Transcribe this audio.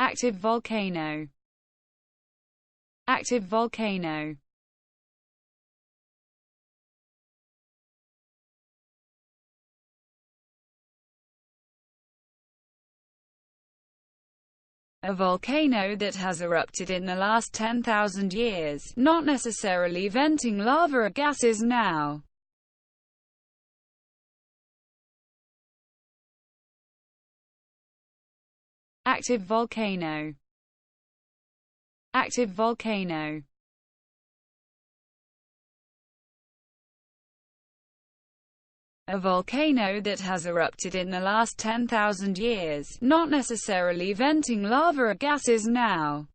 Active volcano. Active volcano. A volcano that has erupted in the last 10,000 years, not necessarily venting lava or gases now. Active volcano. Active volcano. A volcano that has erupted in the last 10,000 years, not necessarily venting lava or gases now.